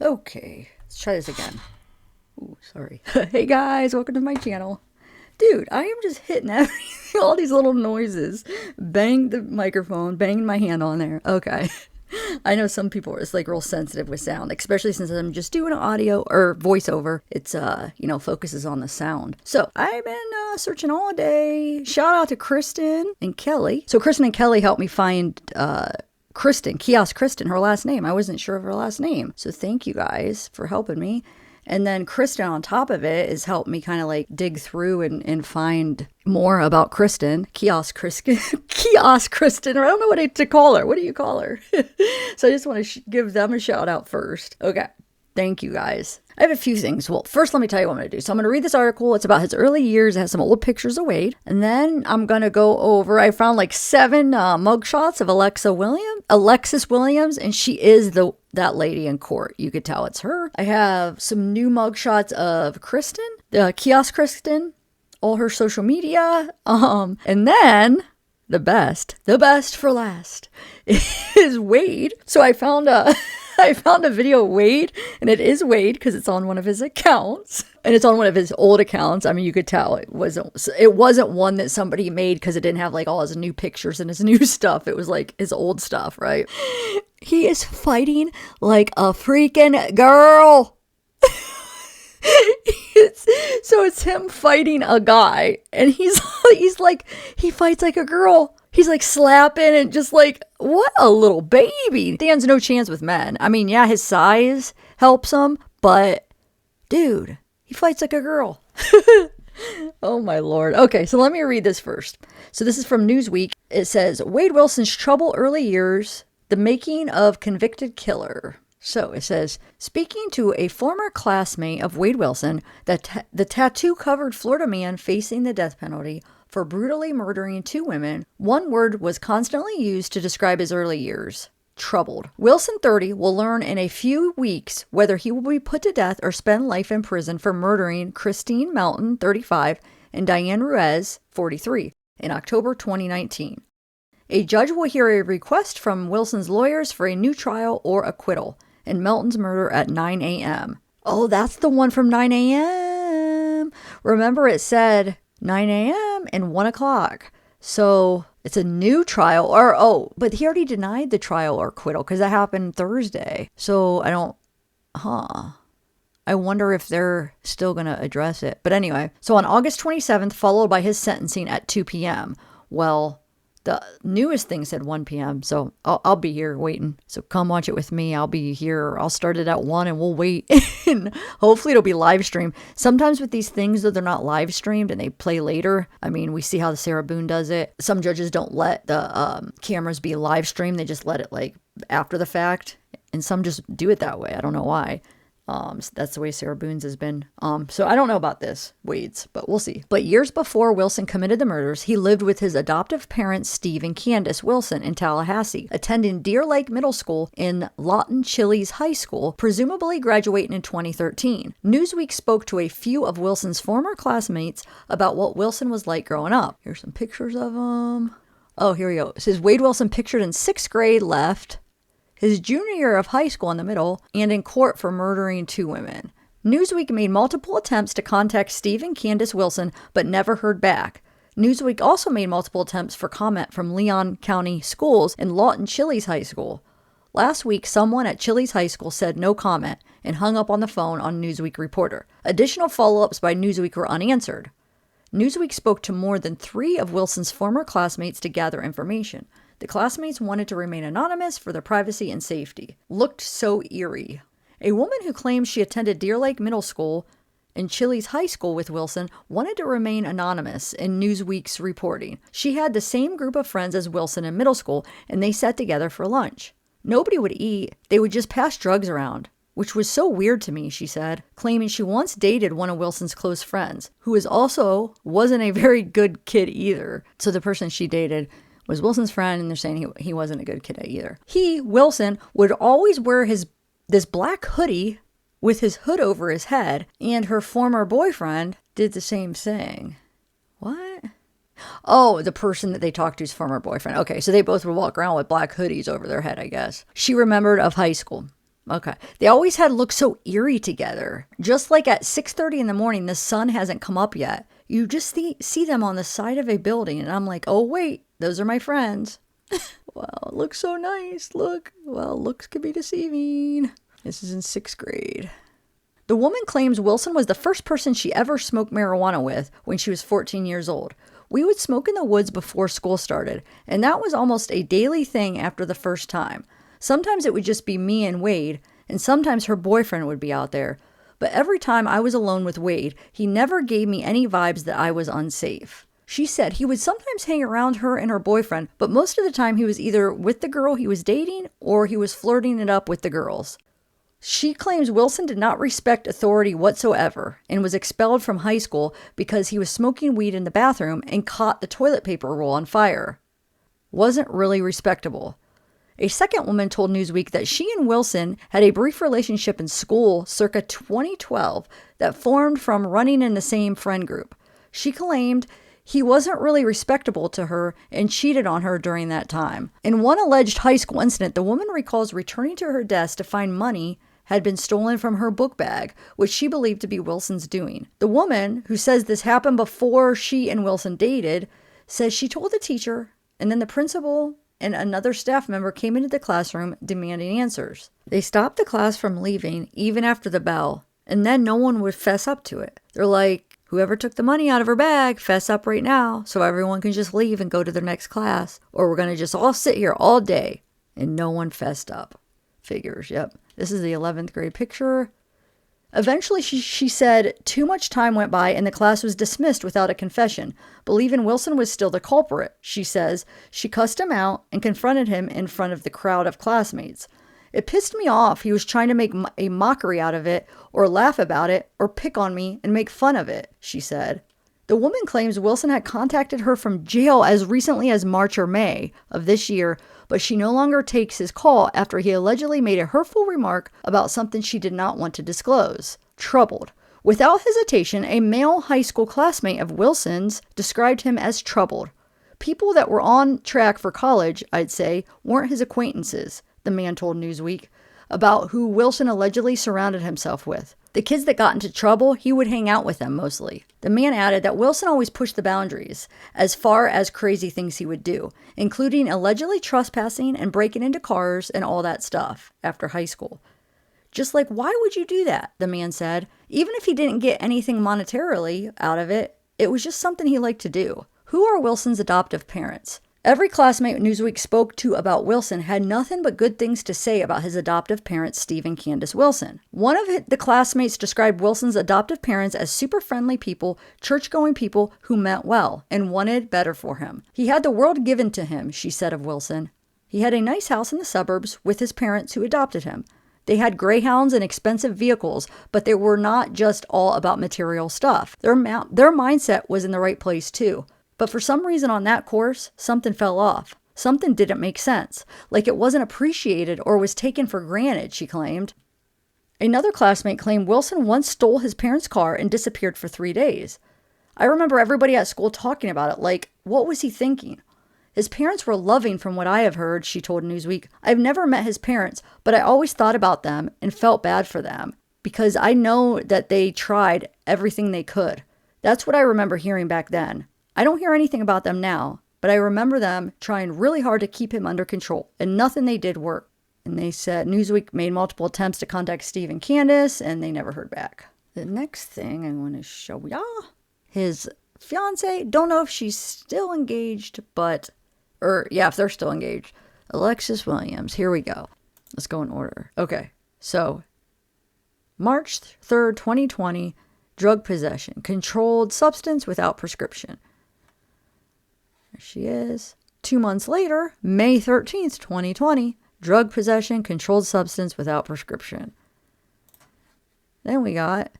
Okay, let's try this again. Ooh, sorry. Hey guys, welcome to my channel. Dude, I am just hitting everything, all these little noises. Bang the microphone, banging my hand on there. Okay. I know some people are just like real sensitive with sound, especially since I'm just doing audio or voiceover. It's, focuses on the sound. So I've been searching all day. Shout out to Kristin and Kelly. So Kristin and Kelly helped me find, Kristin, Kiosk Kristin, her last name. I wasn't sure of her last name. So thank you guys for helping me. And then Kristin on top of it has helped me kind of like dig through and find more about Kristin. Kiosk Kristin. Kiosk Kristin. I don't know what to call her. What do you call her? So I just want to give them a shout out first. Okay. Thank you guys. I have a few things. Well, first, let me tell you what I'm going to do. So I'm going to read this article. It's about his early years. It has some old pictures of Wade. And then I'm going to go over, I found like 7 mugshots of Alexis Williams, and she is that lady in court. You could tell it's her. I have some new mugshots of Kristin, the Kiosk Kristin, all her social media. And then the best for last is Wade. So I found I found a video of Wade, and it is Wade because it's on one of his accounts, and it's on one of his old accounts. I mean, you could tell it wasn't one that somebody made because it didn't have like all his new pictures and his new stuff. It was like his old stuff, right? He is fighting like a freaking girl. It's him fighting a guy, and he fights like a girl. He's like slapping and just like, what a little baby. Stands no chance with men. I mean, yeah, his size helps him, but dude, he fights like a girl. Oh my Lord. Okay, so let me read this first. So this is from Newsweek. It says, Wade Wilson's troubled early years, the making of convicted killer. So it says, speaking to a former classmate of Wade Wilson, the tattoo-covered Florida man facing the death penalty for brutally murdering 2 women, one word was constantly used to describe his early years: troubled. Wilson, 30, will learn in a few weeks whether he will be put to death or spend life in prison for murdering Kristin Morton, 35, and Diane Ruiz, 43, in October 2019. A judge will hear a request from Wilson's lawyers for a new trial or acquittal in Melton's murder at 9 a.m. Oh, that's the one from 9 a.m. Remember, it said 9 a.m. and 1 o'clock. So it's a new trial, but he already denied the trial or acquittal because that happened Thursday. So I wonder if they're still going to address it. But anyway, so on August 27th, followed by his sentencing at 2 p.m. Well, the newest thing said 1 p.m. So I'll be here waiting. So come watch it with me. I'll be here. I'll start it at 1 and we'll wait. And hopefully it'll be live streamed. Sometimes with these things, though, they're not live streamed and they play later. I mean, we see how the Sarah Boone does it. Some judges don't let the cameras be live streamed. They just let it like after the fact. And some just do it that way. I don't know why. So that's the way Sarah Boone's has been. So I don't know about this, Wade's, but we'll see. But years before Wilson committed the murders, he lived with his adoptive parents, Steve and Candace Wilson, in Tallahassee, attending Deer Lake Middle School in Lawton Chili's High School, presumably graduating in 2013. Newsweek spoke to a few of Wilson's former classmates about what Wilson was like growing up. Here's some pictures of him. Oh, here we go. It says Wade Wilson pictured in 6th grade left his junior year of high school in the middle, and in court for murdering 2 women. Newsweek made multiple attempts to contact Steve and Candace Wilson, but never heard back. Newsweek also made multiple attempts for comment from Leon County Schools and Lawton Chili's High School. Last week, someone at Chili's High School said no comment and hung up on the phone on Newsweek reporter. Additional follow-ups by Newsweek were unanswered. Newsweek spoke to more than 3 of Wilson's former classmates to gather information. The classmates wanted to remain anonymous for their privacy and safety. Looked so eerie. A woman who claims she attended Deer Lake Middle School and Chili's High School with Wilson wanted to remain anonymous in Newsweek's reporting. She had the same group of friends as Wilson in middle school, and they sat together for lunch. Nobody would eat. They would just pass drugs around, which was so weird to me, she said, claiming she once dated one of Wilson's close friends, who wasn't a very good kid either. So the person she dated was Wilson's friend, and they're saying he wasn't a good kid either. Wilson, would always wear this black hoodie with his hood over his head, and her former boyfriend did the same thing. What? Oh, the person that they talked to's former boyfriend. Okay, so they both would walk around with black hoodies over their head, I guess. She remembered of high school. Okay. They always had looked so eerie together. Just like at 6:30 in the morning, the sun hasn't come up yet. You just see them on the side of a building, and I'm like, oh, wait, those are my friends. Wow, it looks so nice. Look. Well, looks can be deceiving. This is in 6th grade. The woman claims Wilson was the first person she ever smoked marijuana with when she was 14 years old. We would smoke in the woods before school started, and that was almost a daily thing after the first time. Sometimes it would just be me and Wade, and sometimes her boyfriend would be out there. But every time I was alone with Wade, he never gave me any vibes that I was unsafe. She said he would sometimes hang around her and her boyfriend, but most of the time he was either with the girl he was dating or he was flirting it up with the girls. She claims Wilson did not respect authority whatsoever and was expelled from high school because he was smoking weed in the bathroom and caught the toilet paper roll on fire. Wasn't really respectable. A second woman told Newsweek that she and Wilson had a brief relationship in school circa 2012 that formed from running in the same friend group. She claimed he wasn't really respectable to her and cheated on her during that time. In one alleged high school incident, the woman recalls returning to her desk to find money had been stolen from her book bag, which she believed to be Wilson's doing. The woman, who says this happened before she and Wilson dated, says she told the teacher, and then the principal and another staff member came into the classroom demanding answers. They stopped the class from leaving even after the bell, and then no one would fess up to it. They're like, whoever took the money out of her bag, fess up right now so everyone can just leave and go to their next class, or we're going to just all sit here all day. And no one fessed up. Figures, yep. This is the 11th grade picture. Eventually, she said too much time went by and the class was dismissed without a confession. Believing Wilson was still the culprit, she says she cussed him out and confronted him in front of the crowd of classmates. It pissed me off. He was trying to make a mockery out of it or laugh about it or pick on me and make fun of it, she said. The woman claims Wilson had contacted her from jail as recently as March or May of this year, but she no longer takes his call after he allegedly made a hurtful remark about something she did not want to disclose. Troubled. Without hesitation, a male high school classmate of Wilson's described him as troubled. People that were on track for college, I'd say, weren't his acquaintances, the man told Newsweek, about who Wilson allegedly surrounded himself with. The kids that got into trouble, he would hang out with them mostly. The man added that Wilson always pushed the boundaries as far as crazy things he would do, including allegedly trespassing and breaking into cars and all that stuff after high school. Just like, why would you do that? The man said. Even if he didn't get anything monetarily out of it, it was just something he liked to do. Who are Wilson's adoptive parents? Every classmate Newsweek spoke to about Wilson had nothing but good things to say about his adoptive parents, Steve and Candace Wilson. One of the classmates described Wilson's adoptive parents as super friendly people, church-going people who meant well and wanted better for him. He had the world given to him, she said of Wilson. He had a nice house in the suburbs with his parents who adopted him. They had greyhounds and expensive vehicles, but they were not just all about material stuff. Their mindset was in the right place too. But for some reason on that course, something fell off. Something didn't make sense, like it wasn't appreciated or was taken for granted, she claimed. Another classmate claimed Wilson once stole his parents' car and disappeared for 3 days. I remember everybody at school talking about it, like, what was he thinking? His parents were loving from what I have heard, she told Newsweek. I've never met his parents, but I always thought about them and felt bad for them because I know that they tried everything they could. That's what I remember hearing back then. I don't hear anything about them now, but I remember them trying really hard to keep him under control, and nothing they did worked. And they said Newsweek made multiple attempts to contact Steve and Candace, and they never heard back. The next thing I want to show y'all, his fiance, don't know if she's still engaged, if they're still engaged. Alexis Williams, here we go. Let's go in order. Okay, so March 3rd, 2020, drug possession, controlled substance without prescription. There she is. 2 months later, May 13th, 2020, drug possession, controlled substance without prescription. Then we got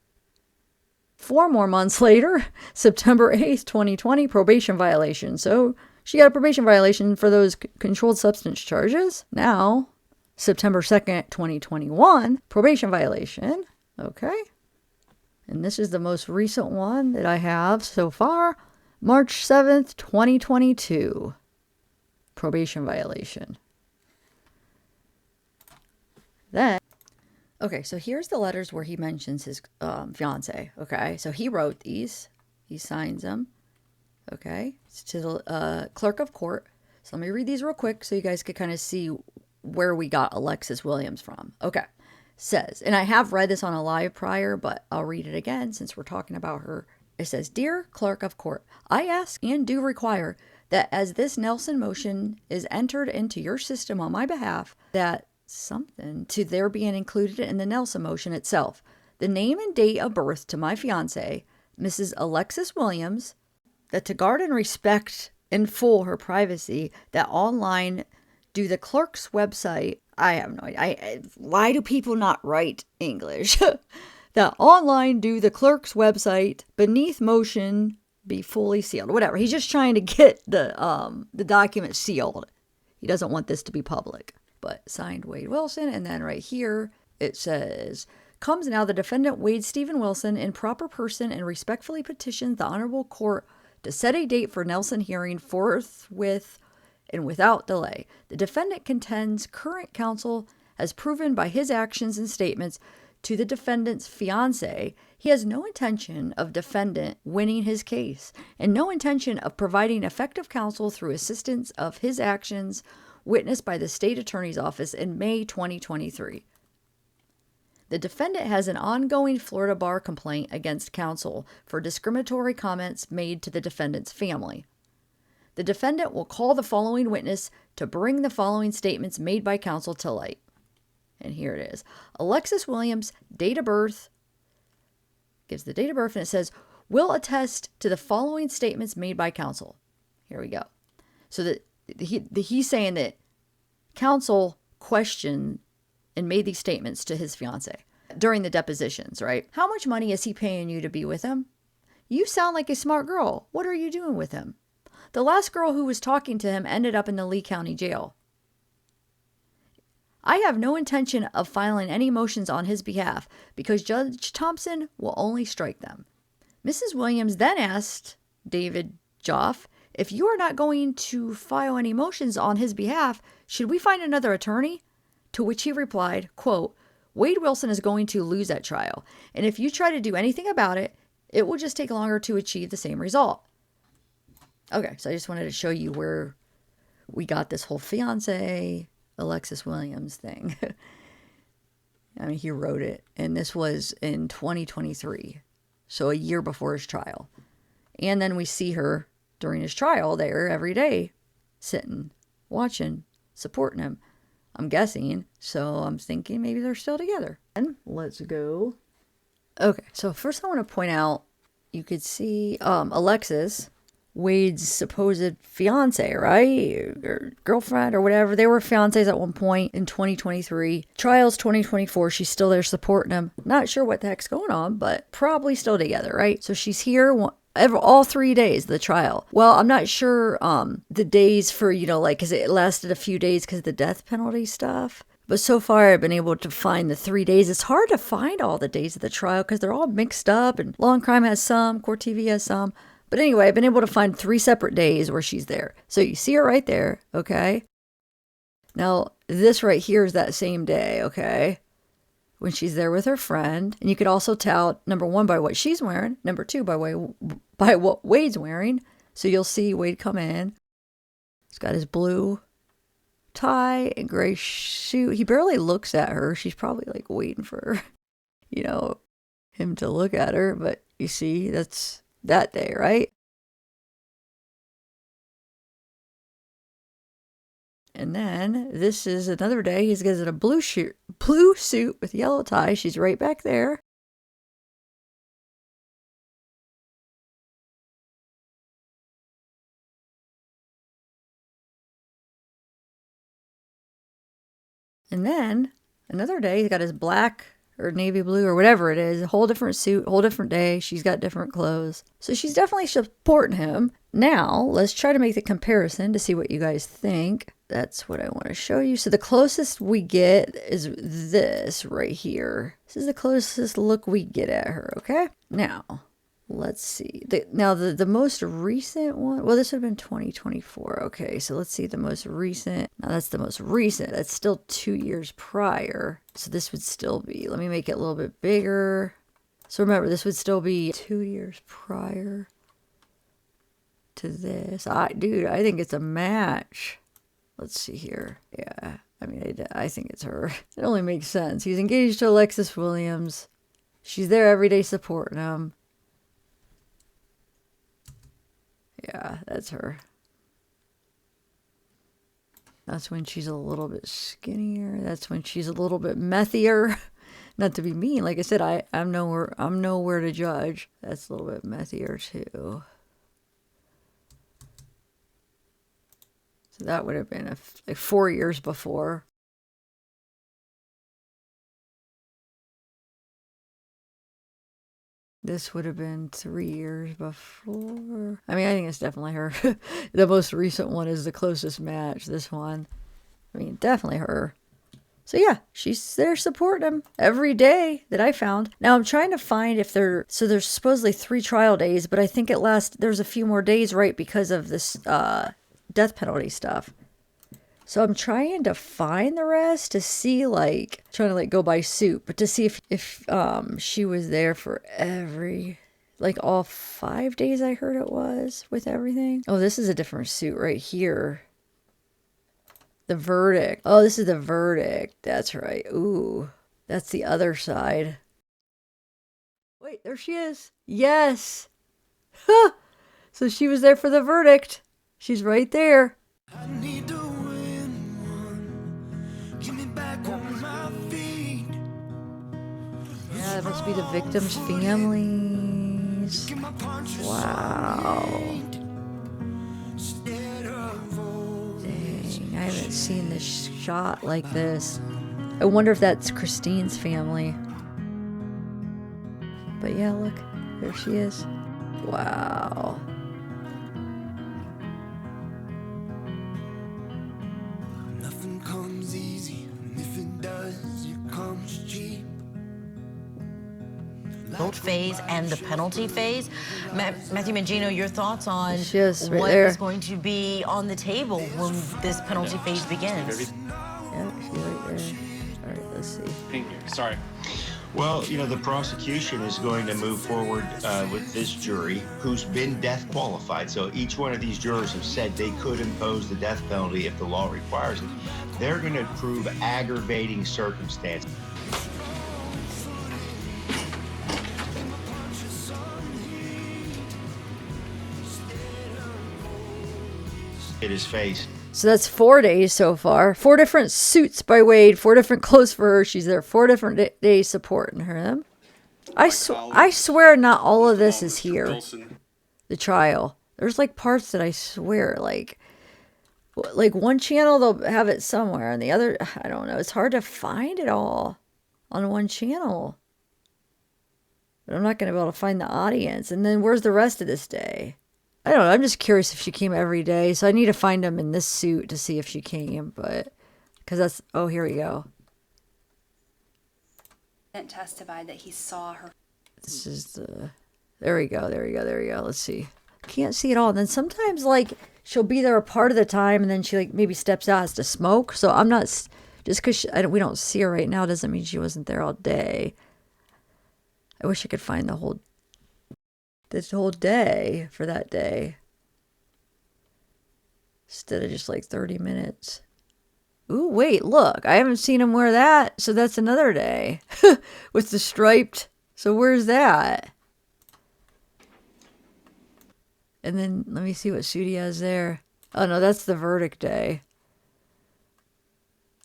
4 more months later, September 8th, 2020, probation violation. So she got a probation violation for those controlled substance charges. Now, September 2nd, 2021, probation violation. Okay. And this is the most recent one that I have so far. March 7th, 2022. Probation violation. Then, Okay, so here's the letters where he mentions his fiance. Okay, so he wrote these. He signs them. Okay, it's to the clerk of court. So let me read these real quick so you guys could kind of see where we got Alexis Williams from. Okay, says, and I have read this on a live prior, but I'll read it again since we're talking about her. It says, Dear Clerk of Court, I ask and do require that as this Nelson motion is entered into your system on my behalf, that something to there being included in the Nelson motion itself, the name and date of birth to my fiance, Mrs. Alexis Williams, that to guard and respect in full her privacy, that online do the clerk's website. I have no idea. Why do people not write English? That online do the clerk's website beneath motion be fully sealed. Whatever. He's just trying to get the document sealed. He doesn't want this to be public. But signed Wade Wilson. And then right here it says, comes now the defendant Wade Stephen Wilson in proper person and respectfully petitions the honorable court to set a date for Nelson hearing forthwith and without delay. The defendant contends current counsel has proven by his actions and statements to the defendant's fiance, he has no intention of defendant winning his case and no intention of providing effective counsel through assistance of his actions witnessed by the state attorney's office in May 2023. The defendant has an ongoing Florida bar complaint against counsel for discriminatory comments made to the defendant's family. The defendant will call the following witness to bring the following statements made by counsel to light. And here it is. Alexis Williams, date of birth, gives the date of birth, and it says, will attest to the following statements made by counsel. Here we go. So that he's saying that counsel questioned and made these statements to his fiance during the depositions, right? How much money is he paying you to be with him? You sound like a smart girl. What are you doing with him? The last girl who was talking to him ended up in the Lee County Jail. I have no intention of filing any motions on his behalf because Judge Thompson will only strike them. Mrs. Williams then asked David Joff, if you are not going to file any motions on his behalf, should we find another attorney? To which he replied, quote, Wade Wilson is going to lose at trial, and if you try to do anything about it, it will just take longer to achieve the same result. Okay, so I just wanted to show you where we got this whole fiance Alexis Williams thing. I mean, he wrote it, and this was in 2023, so a year before his trial. And then we see her during his trial there every day, sitting, watching, supporting him. I'm guessing, so I'm thinking maybe they're still together. And let's go. Okay, so first I want to point out, you could see Alexis, Wade's supposed fiance, right? Or girlfriend or whatever. They were fiancés at one point in 2023. Trial's 2024. She's still there supporting him. Not sure what the heck's going on, but probably still together, right? So she's here all 3 days of the trial. Well, I'm not sure the days for, because it lasted a few days because of the death penalty stuff. But so far, I've been able to find the 3 days. It's hard to find all the days of the trial because they're all mixed up, and Law and Crime has some, Court TV has some. But anyway, I've been able to find 3 separate days where she's there. So you see her right there, okay? Now, this right here is that same day, okay? When she's there with her friend. And you could also tell, number 1, by what she's wearing. Number 2, by what Wade's wearing. So you'll see Wade come in. He's got his blue tie and gray suit. He barely looks at her. She's probably like waiting for, him to look at her. But you see, that's that day, right? And then this is another day. He's got a blue suit with yellow tie. She's right back there. And then another day, he's got his black or navy blue or whatever it is, a whole different suit, whole different day. She's got different clothes. So she's definitely supporting him. Now, let's try to make the comparison to see what you guys think. That's what I want to show you. So the closest we get is this right here. This is the closest look we get at her, okay? Now, Let's see. Now the most recent one, well, this would have been 2024. Okay, so let's see the most recent. Now that's the most recent. That's still 2 years prior. So this would still be, let me make it a little bit bigger. So remember, this would still be 2 years prior to this. Dude, I think it's a match. Let's see here. Yeah, I mean, I think it's her. It only makes sense. He's engaged to Alexis Williams. She's there every day supporting him. Yeah, that's her. That's when she's a little bit skinnier. That's when she's a little bit methier. Not to be mean, like I said, I'm nowhere to judge. That's a little bit methier too. So that would have been like 4 years before. This would have been 3 years before. I mean, I think it's definitely her. The most recent one is the closest match, this one. I mean, definitely her. So yeah, she's there supporting him every day that I found. Now I'm trying to find if so there's supposedly 3 trial days, but I think there's a few more days, right, because of this death penalty stuff. So I'm trying to find the rest to see, like, trying to, like, go by suit, but to see if she was there for like, all 5 days I heard it was with everything. Oh, this is a different suit right here. The verdict. Oh, this is the verdict. That's right. Ooh, that's the other side. Wait, there she is. Yes. Huh. So she was there for the verdict. She's right there. I need to win one. Get me back on my feet. Yeah, that must be the victims' families. Wow. Dang, I haven't seen this shot like this. I wonder if that's Kristine's family. But yeah, look, there she is. Wow. Nothing comes easy, and if it does, it comes cheap. Both phase and the penalty phase. Matthew Mangino, your thoughts on right what there. is going to be on the table when this penalty phase begins? Yeah, she's right there. All right, let's see. Thank you. Sorry. Well, you know, the prosecution is going to move forward with this jury who's been death qualified. So each one of these jurors have said they could impose the death penalty if the law requires it. They're going to prove aggravating circumstance. Hit his face. So that's 4 days so far. 4 different suits by Wade, 4 different clothes for her. She's there 4 different days supporting her. I swear not all of this is here. The trial. There's like parts that I swear, like one channel they'll have it somewhere, and the other, I don't know. It's hard to find it all on one channel. But I'm not going to be able to find the audience. And then where's the rest of this day? I don't know. I'm just curious if she came every day. So I need to find him in this suit to see if she came. But, because that's, oh, here we go. Testified that he saw her. This is the, there we go. Let's see. Can't see it all. And then sometimes, like, she'll be there a part of the time and then she, like, maybe steps out, has to smoke. So I'm not, just because we don't see her right now doesn't mean she wasn't there all day. I wish I could find this whole day for that day. Instead of just like 30 minutes. Ooh, wait, look. I haven't seen him wear that. So that's another day. With the striped. So where's that? And then let me see what suit he has there. Oh no, that's the verdict day.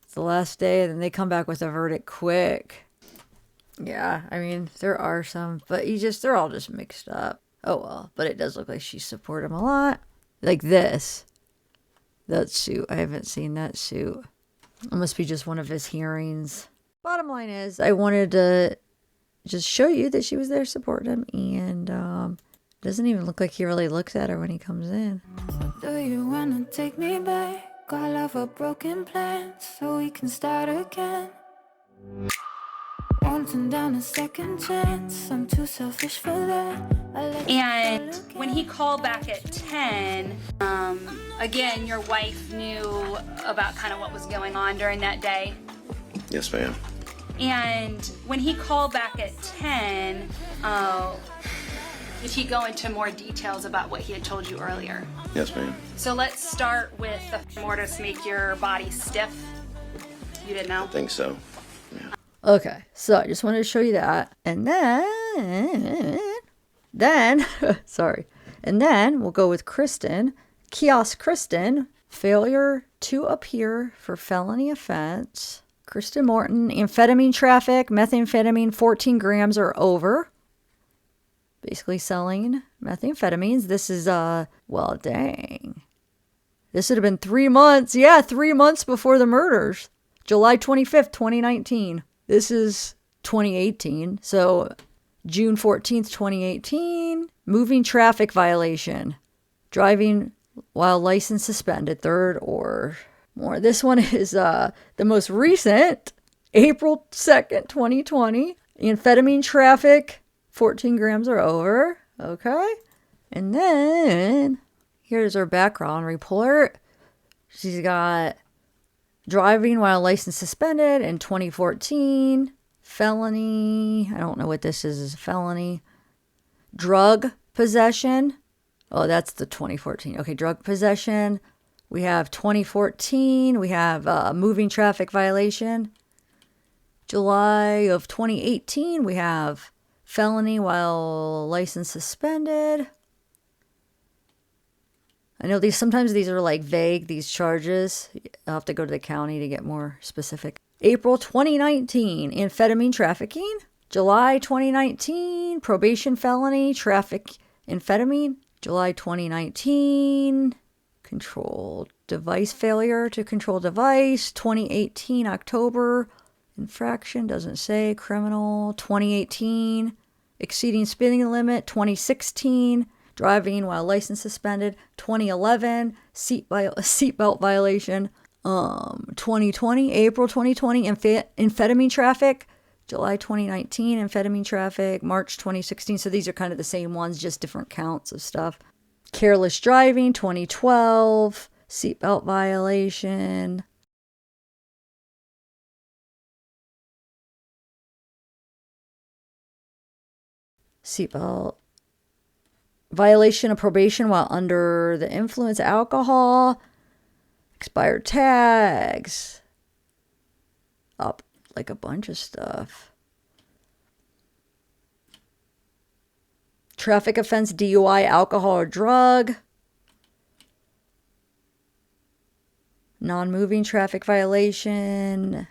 It's the last day and then they come back with a verdict quick. Yeah, I mean, there are some, but they're all just mixed up. Oh, well, but it does look like she supported him a lot. Like this. That suit, I haven't seen that suit. It must be just one of his hearings. Bottom line is, I wanted to just show you that she was there supporting him, and it doesn't even look like he really looks at her when he comes in. Do you wanna take me back? All of our broken plans, so we can start again. wanting down a second chance. I'm too selfish for that. And when he called back at 10, again, your wife knew about kind of what was going on during that day. Yes, ma'am. And when he called back at 10, did he go into more details about what he had told you earlier? Yes, ma'am. So let's start with the mortise make your body stiff. You didn't know? I think so. Yeah. Okay, so I just wanted to show you that. And then, sorry. And then we'll go with Kristin. Kiosk Kristin, failure to appear for felony offense. Kristin Morton, amphetamine traffic, methamphetamine 14 grams or over. Basically selling methamphetamines. This is, well, dang. This would have been 3 months. Yeah, 3 months before the murders. July 25th, 2019. This is 2018. So June 14th, 2018. Moving traffic violation. Driving while license suspended. Third or more. This one is the most recent. April 2nd, 2020. Amphetamine traffic. 14 grams or over. Okay. And then here's her background report. She's got driving while license suspended in 2014. Felony. I don't know what this is. Felony. Drug possession. Oh, that's the 2014. Okay, drug possession. We have 2014. We have moving traffic violation. July of 2018. We have felony while license suspended. I know sometimes these are like vague, these charges. I'll have to go to the county to get more specific. April 2019, amphetamine trafficking. July 2019, probation felony, traffic amphetamine. July 2019, control device failure to control device. 2018, October, infraction, doesn't say, criminal. 2018, exceeding speeding limit. 2016, driving while license suspended. 2011, seatbelt violation. 2020, April 2020, amphetamine traffic. July 2019, amphetamine traffic. March 2016. So these are kind of the same ones, just different counts of stuff. Careless driving, 2012, seatbelt violation. Seatbelt violation of probation while under the influence of alcohol. Expired tags. Up like a bunch of stuff. Traffic offense, DUI, alcohol or drug. Non-moving traffic violation.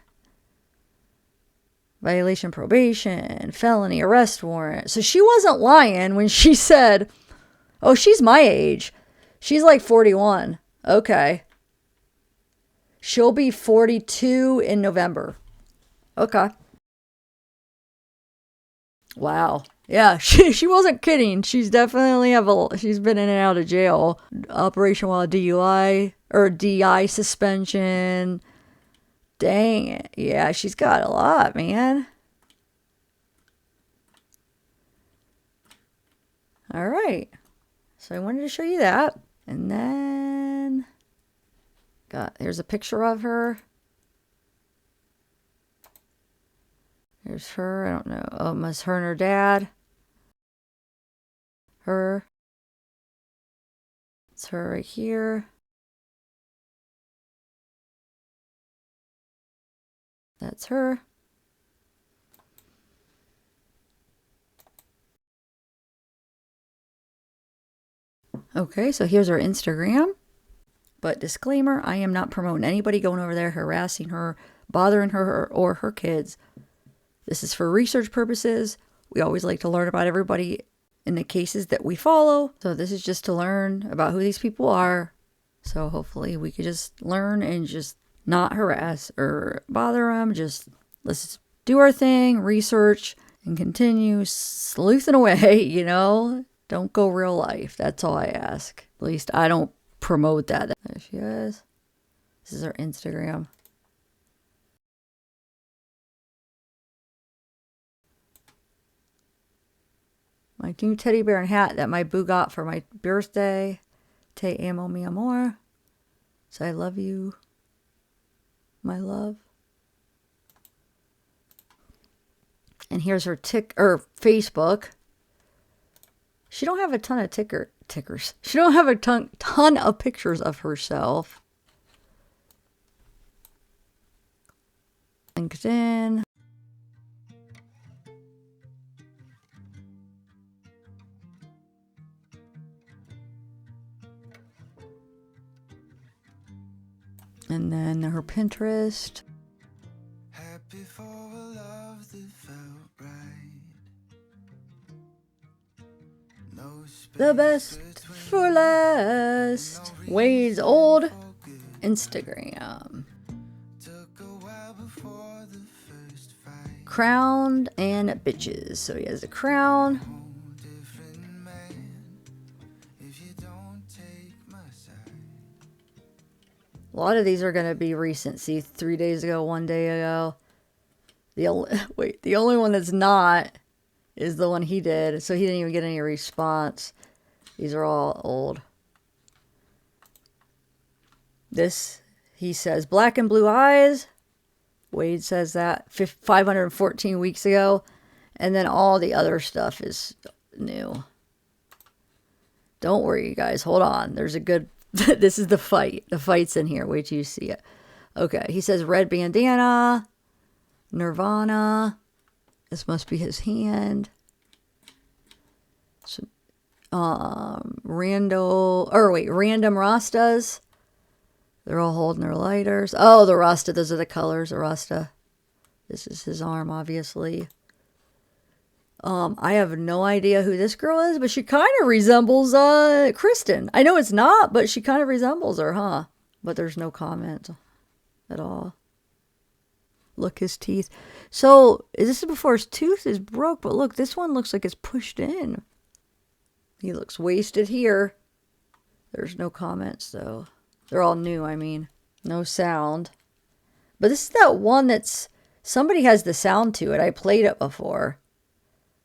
Violation probation. Felony arrest warrant. So she wasn't lying when she said, oh, she's my age. She's like 41. Okay. She'll be 42 in November. Okay. Wow. Yeah, she wasn't kidding. She's definitely she's been in and out of jail. Operation while DUI or DI suspension. Dang it. Yeah, she's got a lot, man. All right. So I wanted to show you that. And then there's a picture of her. There's her. I don't know. It's her and her dad. Her. It's her right here. That's her. Okay, so here's her Instagram. But disclaimer, I am not promoting anybody going over there, harassing her, bothering her or her kids. This is for research purposes. We always like to learn about everybody in the cases that we follow. So this is just to learn about who these people are. So hopefully we could just learn and just not harass or bother them. Just let's do our thing, research, and continue sleuthing away, you know. Don't go real life. That's all I ask. At least I don't promote that. There she is. This is her Instagram. My new teddy bear and hat that my boo got for my birthday. Te amo, mi amor. So I love you, my love. And here's her Facebook. She don't have a ton of tickers. She don't have a ton of pictures of herself. LinkedIn. And then her Pinterest. Happy for a love that felt right. No The best for last. Wade's old Instagram. took a while before the first fight. Crowned and bitches. So he has a crown. Different man if you don't take my side. A lot of these are going to be recent. See, 3 days ago, 1 day ago. The only one that's not is the one he did. So he didn't even get any response. These are all old. This, he says, black and blue eyes. Wade says that 514 weeks ago. And then all the other stuff is new. Don't worry, you guys. Hold on. There's a good... This is the fight. The fight's in here. Wait till you see it. Okay. He says red bandana. Nirvana. This must be his hand. So, random Rastas. They're all holding their lighters. Oh, the Rasta. Those are the colors. The Rasta. This is his arm, obviously. I have no idea who this girl is, but she kind of resembles Kristin. I know it's not, but she kind of resembles her, huh? But there's no comment at all. Look, his teeth. So, this is before his tooth is broke, but look, this one looks like it's pushed in. He looks wasted here. There's no comments, though. They're all new, I mean. No sound. But this is that one that's... Somebody has the sound to it. I played it before.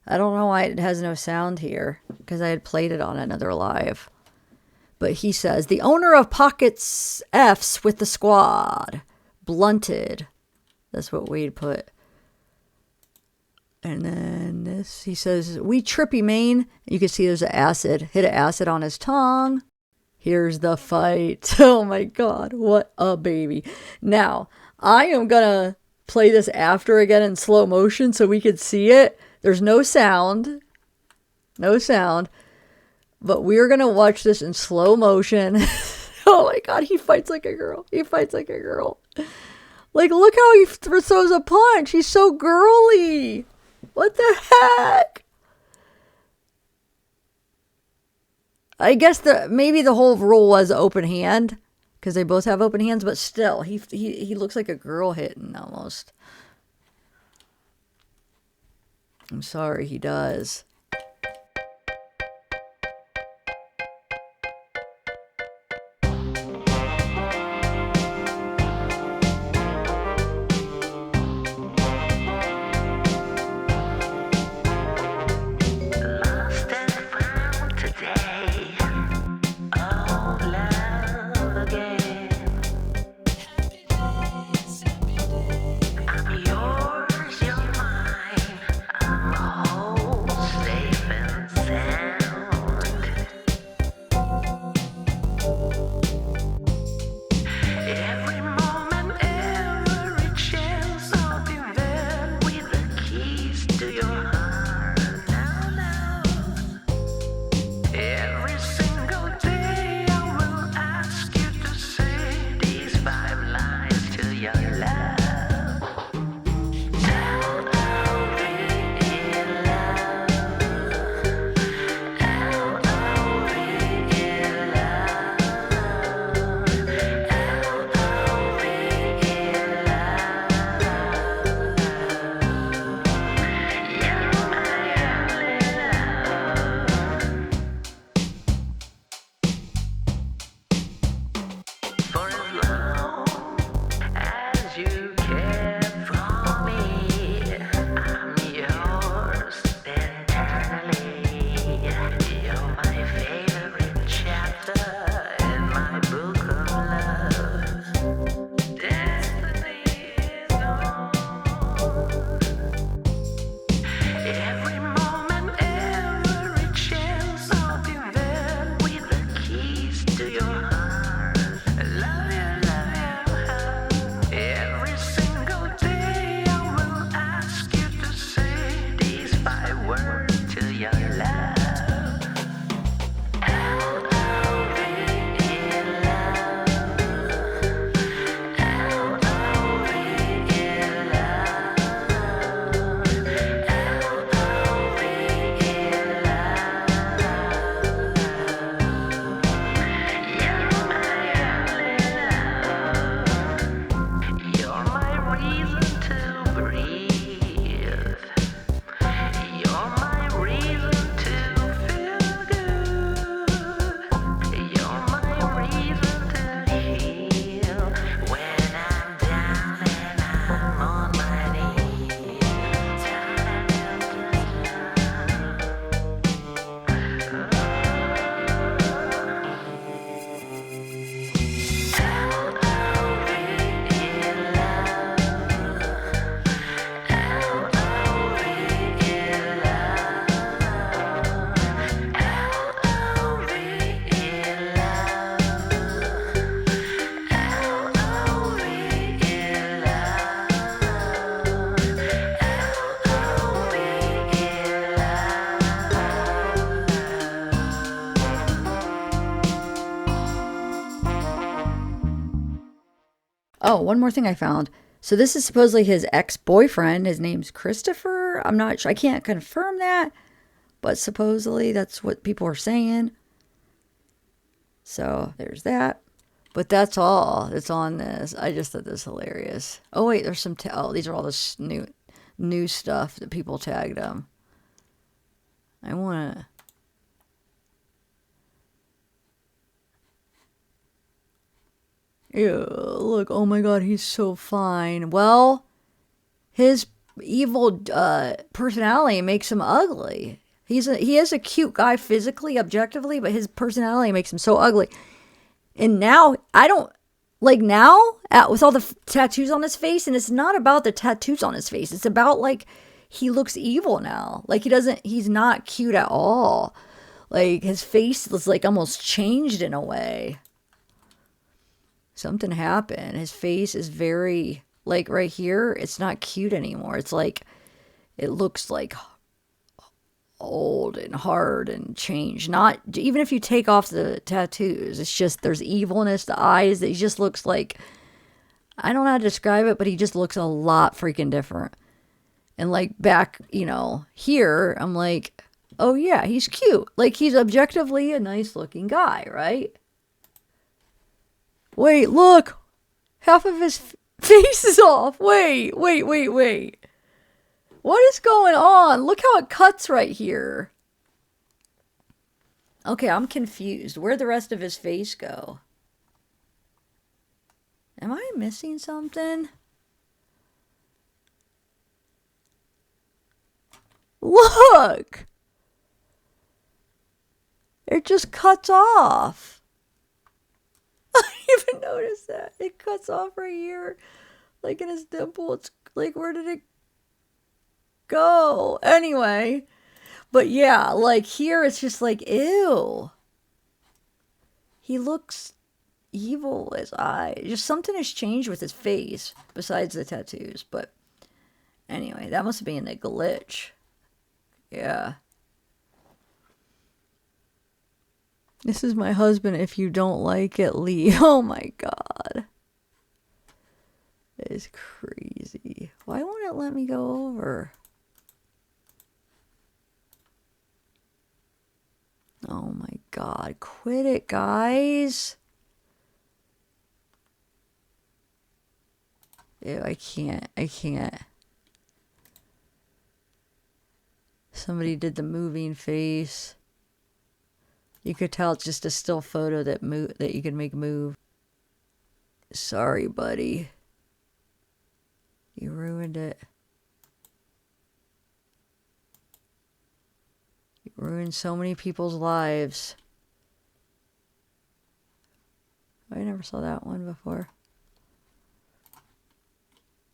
I don't know why it has no sound here, because I had played it on another live. But he says, the owner of Pockets F's with the squad. Blunted. That's what Wade put. And then this, he says, we trippy main. You can see there's an acid. Hit an acid on his tongue. Here's the fight. Oh my God, what a baby. Now, I am going to play this after again in slow motion so we could see it. There's no sound. No sound. But we're going to watch this in slow motion. Oh my God, he fights like a girl. He fights like a girl. Like, look how he throws a punch. He's so girly. What the heck? I guess maybe the whole rule was open hand. Because they both have open hands. But still, he looks like a girl hitting almost. I'm sorry, he does. Yours, you're mine. I'm a whole word to your love. Oh, one more thing I found. So this is supposedly his ex-boyfriend. His name's Christopher. I'm not sure. I can't confirm that. But supposedly that's what people are saying. So there's that. But that's all that's on this. I just thought this was hilarious. Oh, wait. There's some... these are all this new stuff that people tagged him. I want to... Ew, look, oh my god, he's so fine. Well, his evil personality makes him ugly. He is a cute guy physically, objectively, but his personality makes him so ugly. And now, I don't, like now, with all the tattoos on his face, and it's not about the tattoos on his face. It's about, like, he looks evil now. Like, he's not cute at all. Like, his face is, like, almost changed in a way. Something happened. His face is very, like right here, it's not cute anymore. It's like, it looks like old and hard and changed. Not, even if you take off the tattoos, it's just, there's evilness, the eyes, he just looks like, I don't know how to describe it, but he just looks a lot freaking different. And like back, here, I'm like, oh yeah, he's cute. Like he's objectively a nice looking guy, right? Wait, look! Half of his face is off. Wait. What is going on? Look how it cuts right here. Okay, I'm confused. Where'd the rest of his face go? Am I missing something? Look! It just cuts off. I didn't even notice that. It cuts off right here. Like in his dimple. It's like, where did it go? Anyway. But yeah, like here it's just like, ew. He looks evil, his eye. Just something has changed with his face besides the tattoos. But anyway, that must have been a glitch. Yeah. This is my husband. If you don't like it, leave. Oh my god. It is crazy. Why won't it let me go over? Oh my god. Quit it, guys. Ew, I can't. Somebody did the moving face. You could tell it's just a still photo that you can make move. Sorry, buddy. You ruined it. You ruined so many people's lives. I never saw that one before.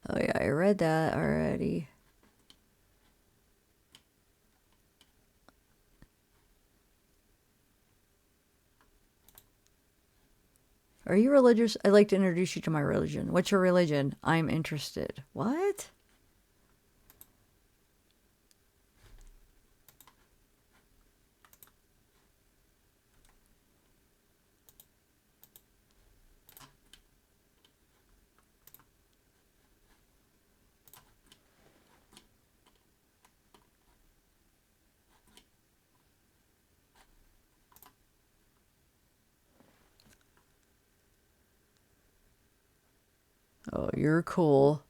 Oh yeah, I read that already. Are you religious? I'd like to introduce you to my religion. What's your religion? I'm interested. What? Oh, you're cool.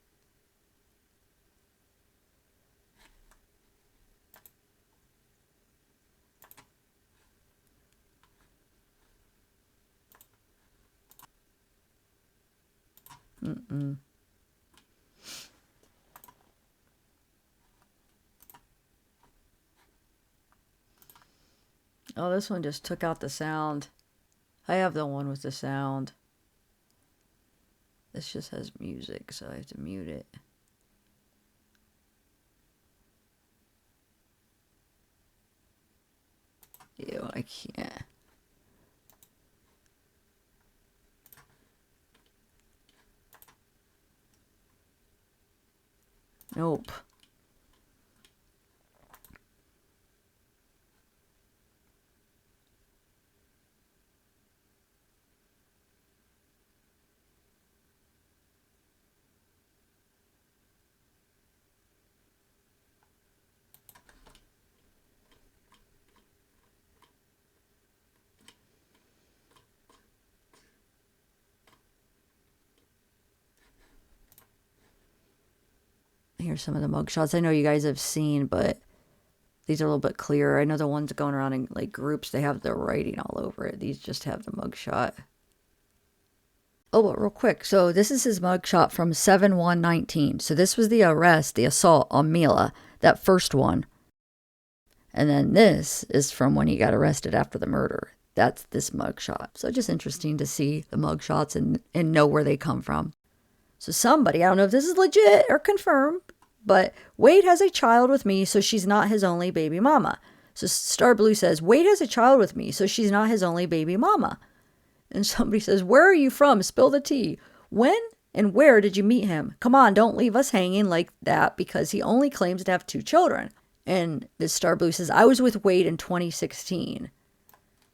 Mm-mm. Oh, this one just took out the sound. I have the one with the sound. This just has music, so I have to mute it. Ew, I can't. Nope. Here's some of the mugshots. I know you guys have seen, but these are a little bit clearer. I know the ones going around in like groups, they have the writing all over it. These just have the mugshot. Oh, but real quick. So this is his mugshot from 7/1/19. So this was the arrest, the assault on Mila, that first one. And then this is from when he got arrested after the murder. That's this mugshot. So just interesting to see the mugshots and know where they come from. So somebody, I don't know if this is legit or confirmed, but Wade has a child with me, so she's not his only baby mama. So Star Blue says, Wade has a child with me, so she's not his only baby mama. And somebody says, where are you from? Spill the tea. When and where did you meet him? Come on, don't leave us hanging like that because he only claims to have 2 children. And this Star Blue says, I was with Wade in 2016.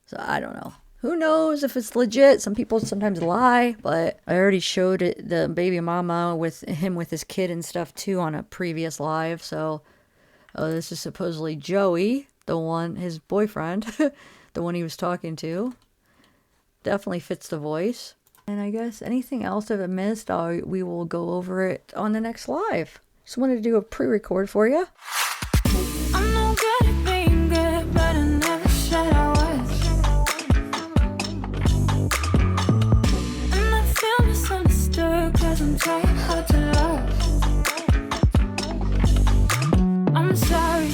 So I don't know. Who knows if it's legit? Some people sometimes lie, but I already showed it, the baby mama with him with his kid and stuff too on a previous live. So this is supposedly Joey, the one, his boyfriend, the one he was talking to. Definitely fits the voice. And I guess anything else I've missed, we will go over it on the next live. Just wanted to do a pre-record for you. I'm no good at being good, but I never said I was. And I feel misunderstood, cause I'm trying hard to love. I'm sorry,